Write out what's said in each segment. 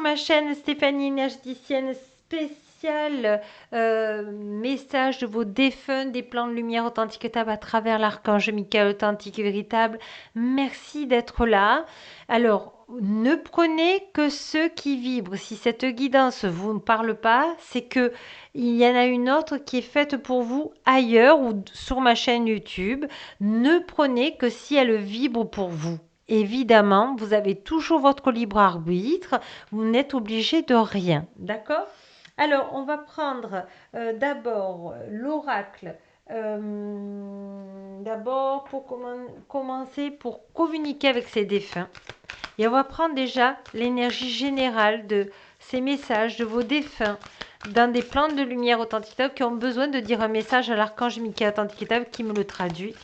sur ma chaîne Stéphanie énergéticienne spéciale message de vos défunts, des plans de lumière authentique et véritable à travers l'archange Michael authentique et véritable. Merci d'être là. Alors, ne prenez que ceux qui vibrent. Si cette guidance vous ne parle pas, c'est que il y en a une autre qui est faite pour vous ailleurs ou sur ma chaîne YouTube. Ne prenez que si elle vibre pour vous. Évidemment, vous avez toujours votre libre arbitre, vous n'êtes obligé de rien, d'accord? Alors, on va prendre d'abord l'oracle. D'abord, pour commencer, pour communiquer avec ses défunts. Et on va prendre déjà l'énergie générale de ces messages de vos défunts dans des plans de lumière authentique qui ont besoin de dire un message à l'archange Michael authentique qui me le traduit.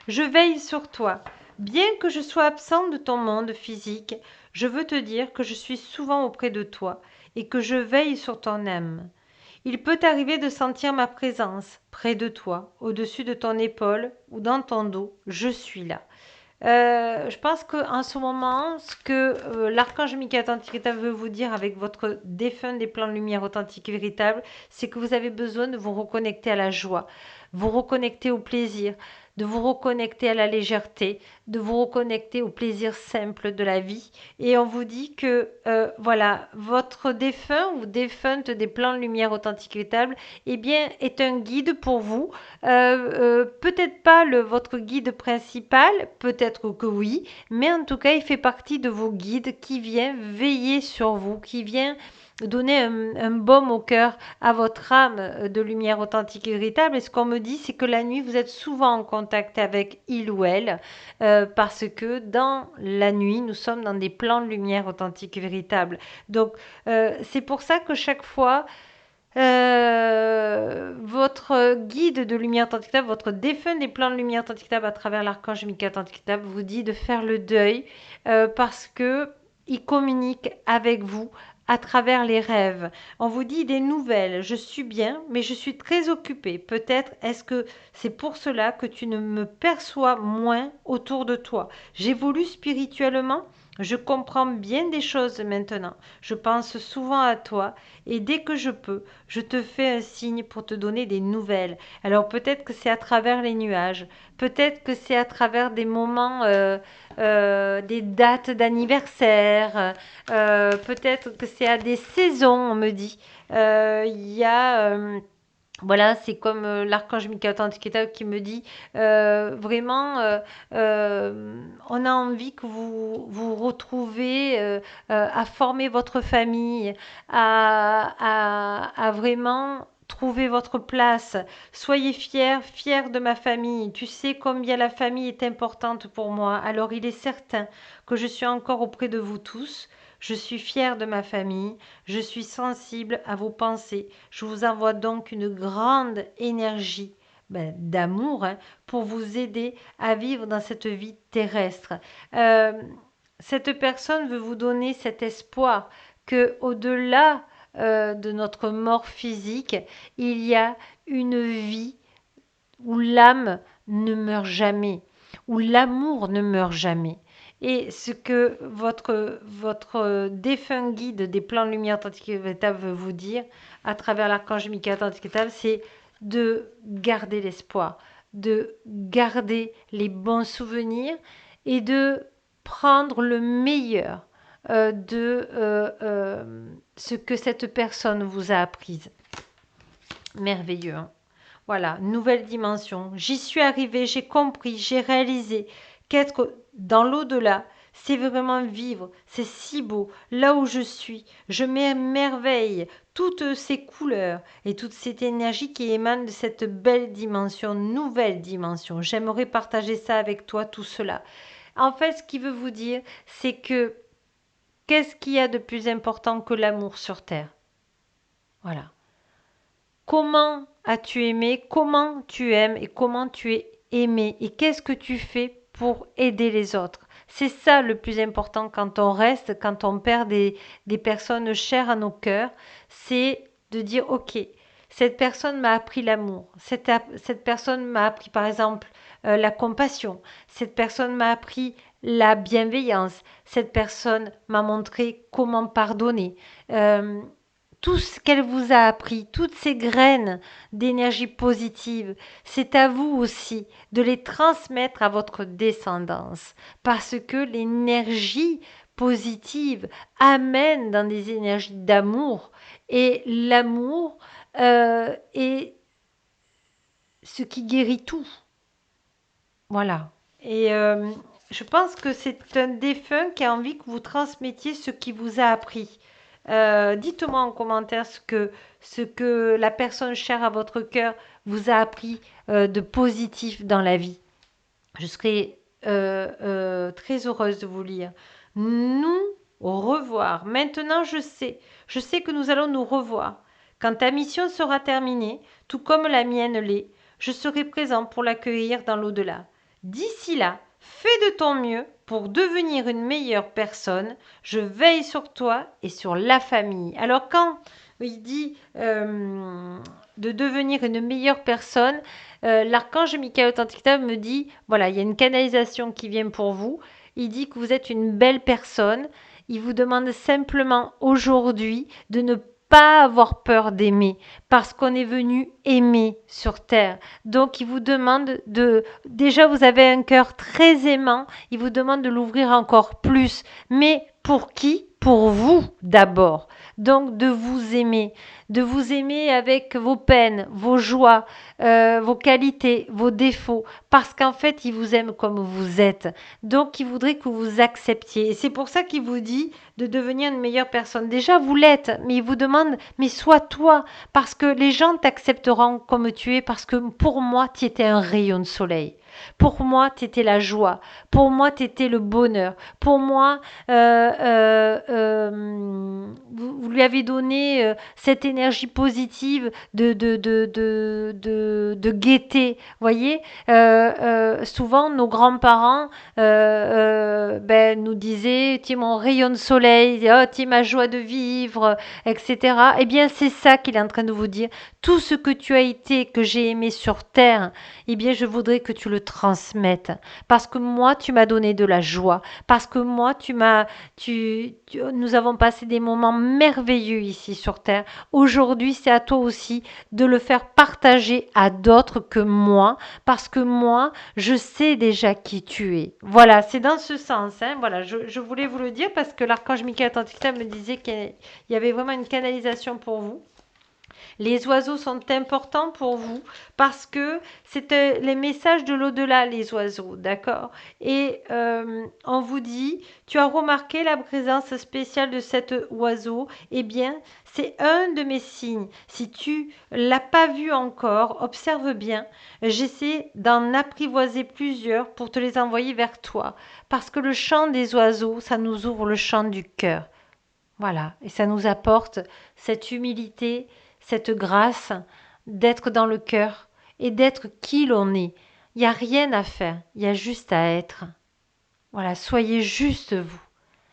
Je veille sur toi. Bien que je sois absent de ton monde physique, je veux te dire que je suis souvent auprès de toi et que je veille sur ton âme. Il peut t'arriver de sentir ma présence près de toi, au-dessus de ton épaule ou dans ton dos. Je suis là. Je pense qu'en ce moment, ce que l'archange Michael authentique veut vous dire avec votre défunt des plans de lumière authentique et véritable, c'est que vous avez besoin de vous reconnecter à la joie, vous reconnecter au plaisir, de vous reconnecter à la légèreté, de vous reconnecter au plaisir simple de la vie. Et on vous dit que voilà, votre défunt ou défunte des plans de lumière authentique et véritable, eh bien, est un guide pour vous. Peut-être pas votre guide principal, peut-être que oui, mais en tout cas, il fait partie de vos guides qui vient veiller sur vous, qui vient donner un baume au cœur à votre âme de lumière authentique et véritable. Et ce qu'on me dit, c'est que la nuit, vous êtes souvent en contact avec il ou elle, parce que dans la nuit, nous sommes dans des plans de lumière authentique et véritable. Donc, c'est pour ça que chaque fois, votre guide de lumière authentique, votre défunt des plans de lumière authentique à travers l'archange Michael authentique vous dit de faire le deuil parce que il communique avec vous à travers les rêves. On vous dit des nouvelles. Je suis bien, mais je suis très occupée. Peut-être est-ce que c'est pour cela que tu ne me perçois moins autour de toi. J'évolue spirituellement. Je comprends bien des choses maintenant. Je pense souvent à toi et dès que je peux, je te fais un signe pour te donner des nouvelles. Alors peut-être que c'est à travers les nuages, peut-être que c'est à travers des moments, des dates d'anniversaire, peut-être que c'est à des saisons, on me dit. Il y a... voilà, c'est comme l'archange Michael qui me dit vraiment, on a envie que vous vous retrouvez à former votre famille, à vraiment trouver votre place. Soyez fiers, fiers de ma famille. Tu sais combien la famille est importante pour moi. Alors il est certain que je suis encore auprès de vous tous. Je suis fière de ma famille. Je suis sensible à vos pensées. Je vous envoie donc une grande énergie d'amour pour vous aider à vivre dans cette vie terrestre. Euh, cette personne veut vous donner cet espoir que au-delà de notre mort physique, il y a une vie où l'âme ne meurt jamais, où l'amour ne meurt jamais. Et ce que votre défunt guide des plans de lumière authentique et véritable veut vous dire à travers l'archange Michael authentique et véritable, c'est de garder l'espoir, de garder les bons souvenirs et de prendre le meilleur de ce que cette personne vous a appris. Merveilleux. Hein. Voilà, nouvelle dimension. J'y suis arrivée, j'ai compris, j'ai réalisé qu'être dans l'au-delà, c'est vraiment vivre, c'est si beau. Là où je suis, je m'émerveille toutes ces couleurs et toute cette énergie qui émane de cette belle dimension, nouvelle dimension. J'aimerais partager ça avec toi, tout cela. En fait, ce qu'il veut vous dire, c'est que qu'est-ce qu'il y a de plus important que l'amour sur Terre? Voilà. Comment as-tu aimé? Comment tu aimes et comment tu es aimé? Et qu'est-ce que tu fais pour aider les autres? C'est ça le plus important quand on reste, quand on perd des personnes chères à nos cœurs, c'est de dire, OK, cette personne m'a appris l'amour, cette personne m'a appris par exemple la compassion, cette personne m'a appris la bienveillance. Cette personne m'a montré comment pardonner. Euh, tout ce qu'elle vous a appris, toutes ces graines d'énergie positive, c'est à vous aussi de les transmettre à votre descendance. Parce que l'énergie positive amène dans des énergies d'amour. Et l'amour est ce qui guérit tout. Voilà. Et je pense que c'est un défunt qui a envie que vous transmettiez ce qui vous a appris. Dites-moi en commentaire ce que la personne chère à votre cœur vous a appris de positif dans la vie. Je serai très heureuse de vous lire. Nous revoir. Maintenant, je sais que nous allons nous revoir. Quand ta mission sera terminée, tout comme la mienne l'est, je serai présent pour l'accueillir dans l'au-delà. D'ici là, fais de ton mieux pour devenir une meilleure personne. Je veille sur toi et sur la famille. Alors quand il dit de devenir une meilleure personne, l'archange Michael Authenticita me dit, voilà, il y a une canalisation qui vient pour vous. Il dit que vous êtes une belle personne. Il vous demande simplement aujourd'hui de ne pas avoir peur d'aimer parce qu'on est venu aimer sur terre. Donc il vous demande de déjà vous avez un cœur très aimant, il vous demande de l'ouvrir encore plus. Mais pour qui? Pour vous d'abord. Donc de vous aimer avec vos peines, vos joies, vos qualités, vos défauts, parce qu'en fait, il vous aime comme vous êtes. Donc, il voudrait que vous acceptiez. Et c'est pour ça qu'il vous dit de devenir une meilleure personne. Déjà, vous l'êtes, mais il vous demande, mais sois toi, parce que les gens t'accepteront comme tu es, parce que pour moi, tu étais un rayon de soleil. Pour moi, tu étais la joie. Pour moi, tu étais le bonheur. Pour moi, vous lui avez donné cette énergie positive de gaieté. Voyez, souvent nos grands-parents ben, nous disaient, tu es mon rayon de soleil, oh, tu es ma joie de vivre, etc. Eh bien, c'est ça qu'il est en train de vous dire. Tout ce que tu as été, que j'ai aimé sur terre, eh bien, je voudrais que tu le transmettes. Parce que moi, tu m'as donné de la joie. Parce que moi, nous avons passé des moments merveilleux ici sur terre. Aujourd'hui, c'est à toi aussi de le faire partager à d'autres que moi, parce que moi, je sais déjà qui tu es. Voilà, c'est dans ce sens. Hein. Voilà, je voulais vous le dire parce que l'archange Michael Atlanticta me disait qu'il y avait vraiment une canalisation pour vous. Les oiseaux sont importants pour vous parce que c'est les messages de l'au-delà, les oiseaux, d'accord? Et on vous dit, tu as remarqué la présence spéciale de cet oiseau? Eh bien, c'est un de mes signes. Si tu l'as pas vu encore, observe bien. J'essaie d'en apprivoiser plusieurs pour te les envoyer vers toi. Parce que le chant des oiseaux, ça nous ouvre le chant du cœur. Voilà, et ça nous apporte cette humilité, cette grâce d'être dans le cœur et d'être qui l'on est. Il n'y a rien à faire, il y a juste à être. Voilà, soyez juste vous.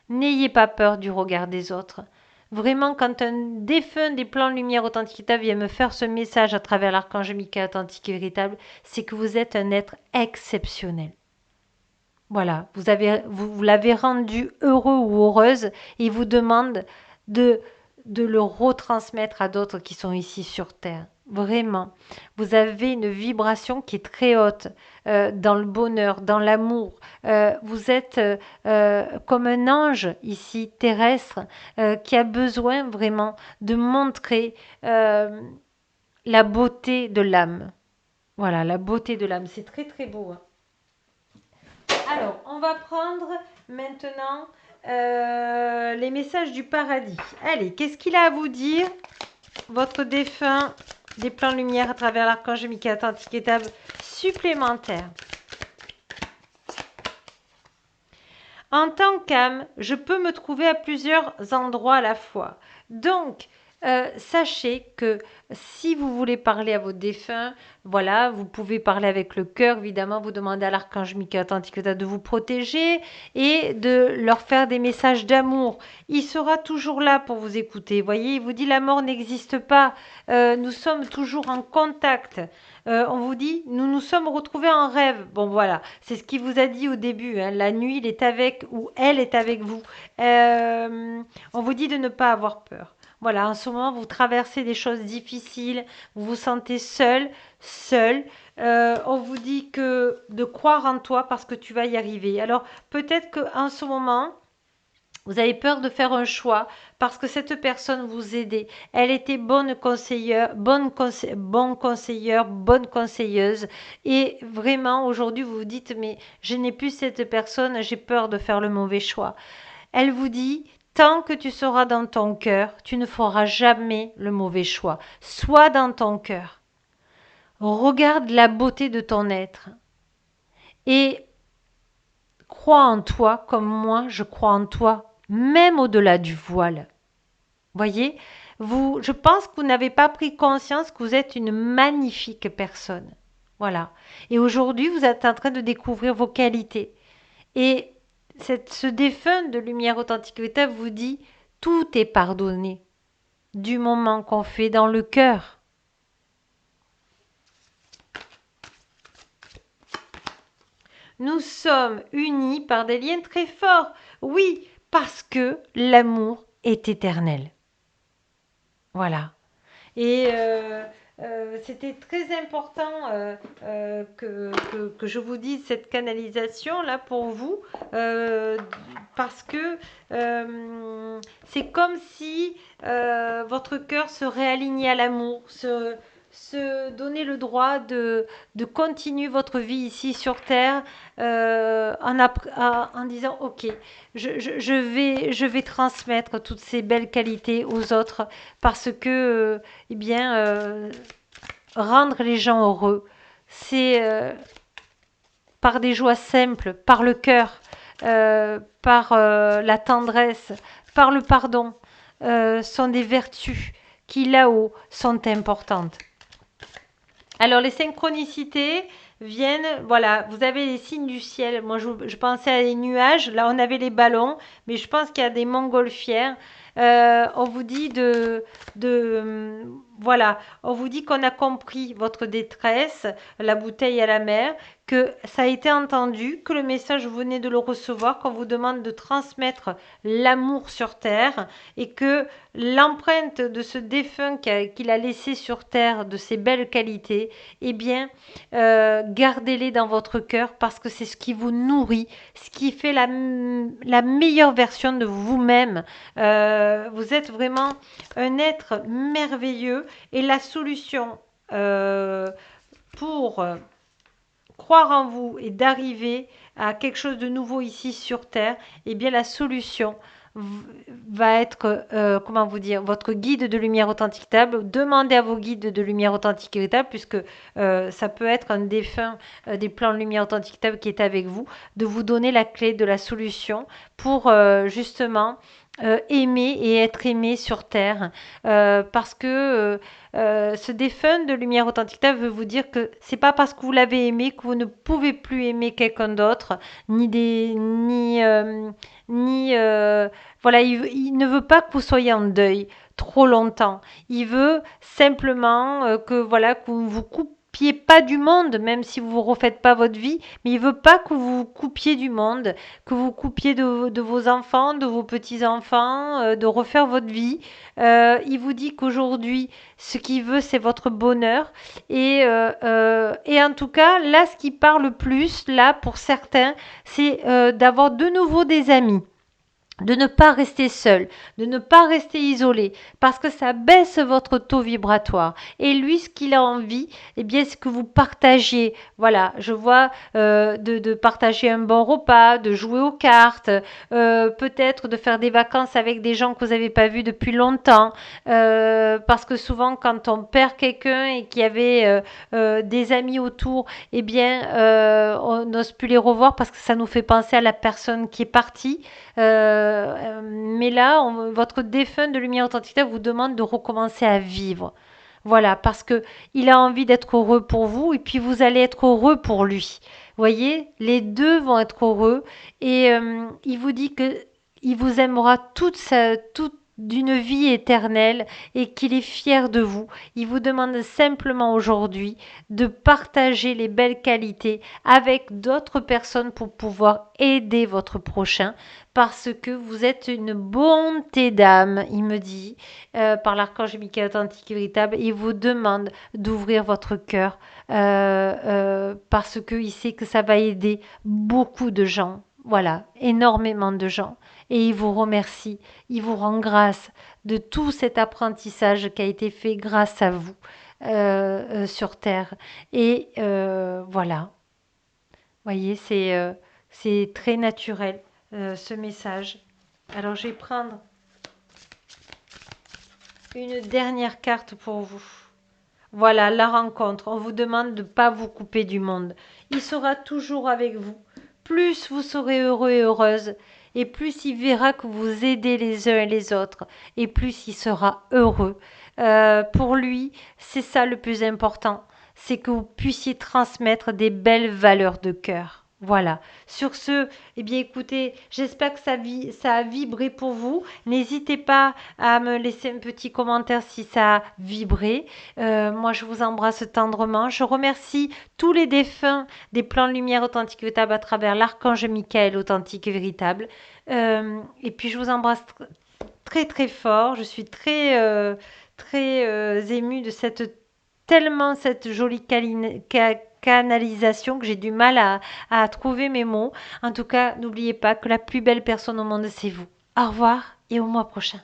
N'ayez pas peur du regard des autres. Vraiment, quand un défunt des plans lumière authentique vient me faire ce message à travers l'archange Michael authentique et véritable, c'est que vous êtes un être exceptionnel. Voilà, vous l'avez rendu heureux ou heureuse et il vous demande de, de le retransmettre à d'autres qui sont ici sur Terre. Vraiment, vous avez une vibration qui est très haute dans le bonheur, dans l'amour. Vous êtes comme un ange ici terrestre qui a besoin vraiment de montrer la beauté de l'âme. Voilà, la beauté de l'âme, c'est très très beau. Hein. Alors, on va prendre maintenant les messages du paradis. Allez, qu'est-ce qu'il a à vous dire, votre défunt des plans lumière à travers l'archange Michael Atlantique étape supplémentaire. En tant qu'âme, je peux me trouver à plusieurs endroits à la fois. Donc, Sachez que si vous voulez parler à vos défunts, voilà, vous pouvez parler avec le cœur, évidemment, vous demandez à l'archange Michael Tantikota de vous protéger et de leur faire des messages d'amour. Il sera toujours là pour vous écouter. Voyez, il vous dit la mort n'existe pas. Nous sommes toujours en contact. On vous dit, nous nous sommes retrouvés en rêve. Bon, voilà, c'est ce qu'il vous a dit au début, hein. La nuit, il est avec ou elle est avec vous. On vous dit de ne pas avoir peur. Voilà, en ce moment, vous traversez des choses difficiles, vous vous sentez seul, seul. On vous dit que de croire en toi parce que tu vas y arriver. Alors, peut-être qu'en ce moment, vous avez peur de faire un choix parce que cette personne vous aidait. Elle était bonne conseillère, bonne conseillère, bonne conseilleuse. Et vraiment, aujourd'hui, vous vous dites, mais je n'ai plus cette personne, j'ai peur de faire le mauvais choix. Elle vous dit, tant que tu seras dans ton cœur, tu ne feras jamais le mauvais choix. Sois dans ton cœur. Regarde la beauté de ton être et crois en toi comme moi, je crois en toi, même au-delà du voile. Voyez, je pense que vous n'avez pas pris conscience que vous êtes une magnifique personne. Voilà. Et aujourd'hui, vous êtes en train de découvrir vos qualités. Et ce défunt de lumière authentique vous dit tout est pardonné du moment qu'on fait dans le cœur. Nous sommes unis par des liens très forts. Oui, parce que l'amour est éternel. Voilà. Et c'était très important que je vous dise cette canalisation là pour vous parce que c'est comme si votre cœur se réalignait à l'amour, se donner le droit de continuer votre vie ici sur Terre en disant ok, je vais transmettre toutes ces belles qualités aux autres parce que eh bien, rendre les gens heureux, c'est par des joies simples, par le cœur, par la tendresse, par le pardon, sont des vertus qui là-haut sont importantes. Alors les synchronicités viennent, voilà, vous avez les signes du ciel. Moi je pensais à les nuages, là on avait les ballons, mais je pense qu'il y a des montgolfières. On vous dit voilà, on vous dit qu'on a compris votre détresse, la bouteille à la mer, que ça a été entendu, que le message vous venez de le recevoir, qu'on vous demande de transmettre l'amour sur terre et que l'empreinte de ce défunt qu'il a laissé sur terre, de ses belles qualités, eh bien, gardez-les dans votre cœur parce que c'est ce qui vous nourrit, ce qui fait la meilleure version de vous-même. Vous êtes vraiment un être merveilleux et la solution pour croire en vous et d'arriver à quelque chose de nouveau ici sur Terre, eh bien la solution va être, comment vous dire, votre guide de lumière authentique table. Demandez à vos guides de lumière authentique table, puisque ça peut être un défunt des plans de lumière authentique table qui est avec vous, de vous donner la clé de la solution pour justement aimer et être aimé sur Terre. Parce que ce défunt de lumière authentique veut vous dire que c'est pas parce que vous l'avez aimé que vous ne pouvez plus aimer quelqu'un d'autre, ni voilà, il ne veut pas que vous soyez en deuil trop longtemps. Il veut simplement que voilà que vous ne vous coupiez pas du monde, même si vous ne refaites pas votre vie, mais il veut pas que vous vous coupiez du monde, que vous coupiez de vos enfants, de vos petits-enfants, de refaire votre vie. Il vous dit qu'aujourd'hui, ce qu'il veut, c'est votre bonheur. Et en tout cas, là, ce qui parle le plus, là, pour certains, c'est d'avoir de nouveau des amis, de ne pas rester seul, de ne pas rester isolé, parce que ça baisse votre taux vibratoire. Et lui, ce qu'il a envie, eh bien, c'est que vous partagiez. Voilà, je vois de partager un bon repas, de jouer aux cartes, peut-être de faire des vacances avec des gens que vous n'avez pas vus depuis longtemps, parce que souvent, quand on perd quelqu'un et qu'il y avait des amis autour, eh bien, on n'ose plus les revoir parce que ça nous fait penser à la personne qui est partie. mais là, votre défunt de lumière authentique vous demande de recommencer à vivre. Voilà, parce que il a envie d'être heureux pour vous et puis vous allez être heureux pour lui. Voyez, les deux vont être heureux et il vous dit que il vous aimera toute d'une vie éternelle et qu'il est fier de vous. Il vous demande simplement aujourd'hui de partager les belles qualités avec d'autres personnes pour pouvoir aider votre prochain parce que vous êtes une bonté d'âme, il me dit, par l'archange Michael authentique et véritable. Il vous demande d'ouvrir votre cœur parce qu'il sait que ça va aider beaucoup de gens. Voilà, énormément de gens. Et il vous remercie, il vous rend grâce de tout cet apprentissage qui a été fait grâce à vous sur Terre. Et voilà, voyez, c'est très naturel ce message. Alors je vais prendre une dernière carte pour vous. Voilà, la rencontre. On vous demande de ne pas vous couper du monde. Il sera toujours avec vous. Plus vous serez heureux et heureuse, et plus il verra que vous aidez les uns et les autres, et plus il sera heureux. Pour lui, c'est ça le plus important, c'est que vous puissiez transmettre des belles valeurs de cœur. Voilà. Sur ce, eh bien écoutez, j'espère que ça a vibré pour vous. N'hésitez pas à me laisser un petit commentaire si ça a vibré. Moi, je vous embrasse tendrement. Je remercie tous les défunts des plans de lumière authentiques et véritables à travers l'archange Michael authentique et véritable. Et puis, je vous embrasse très très fort. Je suis très émue de cette jolie canalisation que j'ai du mal à trouver mes mots. En tout cas, n'oubliez pas que la plus belle personne au monde, c'est vous. Au revoir et au mois prochain.